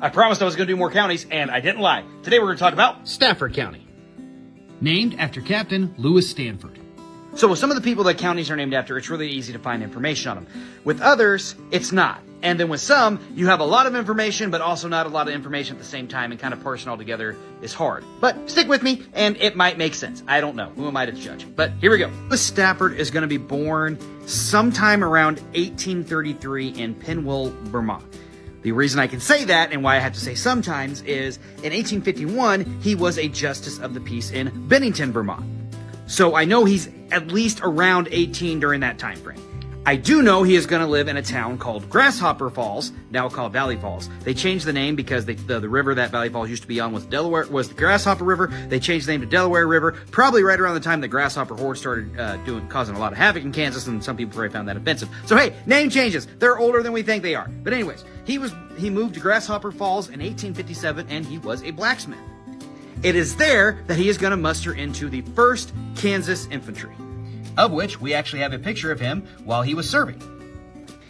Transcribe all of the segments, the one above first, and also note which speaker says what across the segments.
Speaker 1: I promised I was going to do more counties, and I didn't lie. Today we're going to talk about Stafford County.
Speaker 2: Named after Captain Lewis Stanford.
Speaker 1: So with some of the people that counties are named after, it's really easy to find information on them. With others, it's not. And then with some, you have a lot of information, but also not a lot of information at the same time, and kind of parsing all together is hard. But stick with me, and it might make sense. I don't know. Who am I to judge? But here we go. Lewis Stafford is going to be born sometime around 1833 in Pinwell, Vermont. The reason I can say that, and why I have to say sometimes, is in 1851, he was a justice of the peace in Bennington, Vermont. So I know he's at least around 18 during that time frame. I do know he is going to live in a town called Grasshopper Falls, now called Valley Falls. They changed the name because the river that Valley Falls used to be on was the Grasshopper River. They changed the name to Delaware River, probably right around the time the Grasshopper Horde started causing a lot of havoc in Kansas, and some people probably found that offensive. So hey, name changes. They're older than we think they are. But anyways, he moved to Grasshopper Falls in 1857, and he was a blacksmith. It is there that he is going to muster into the 1st Kansas Infantry, of which we actually have a picture of him while he was serving.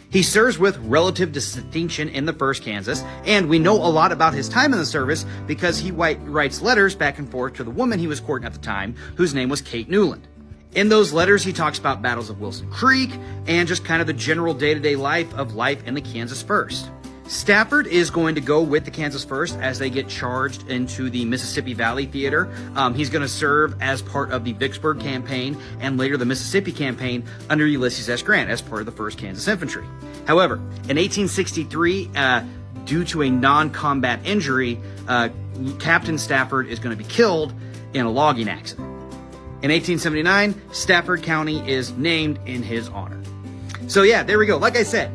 Speaker 1: He serves with relative distinction in the 1st Kansas, and we know a lot about his time in the service because he writes letters back and forth to the woman he was courting at the time, whose name was Kate Newland. In those letters, he talks about battles of Wilson Creek and just kind of the general day-to-day life in the Kansas 1st. Stafford is going to go with the Kansas 1st as they get charged into the Mississippi Valley Theater. He's going to serve as part of the Vicksburg Campaign and later the Mississippi Campaign under Ulysses S. Grant as part of the 1st Kansas Infantry. However, in 1863, due to a non-combat injury, Captain Stafford is going to be killed in a logging accident. In 1879, Stafford County is named in his honor. So yeah, there we go. Like I said,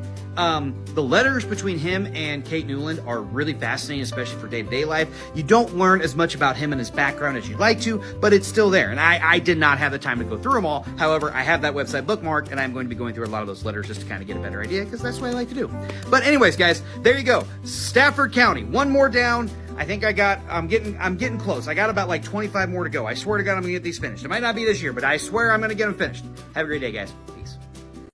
Speaker 1: the letters between him and Kate Newland are really fascinating, especially for day-to-day life. You don't learn as much about him and his background as you'd like to, but it's still there. And I did not have the time to go through them all. However, I have that website bookmarked, and I'm going to be going through a lot of those letters just to kind of get a better idea, because that's what I like to do. But anyways, guys, there you go. Stafford County. One more down. I think I'm getting close. I got about like 25 more to go. I swear to God, I'm going to get these finished. It might not be this year, but I swear I'm going to get them finished. Have a great day, guys. Peace.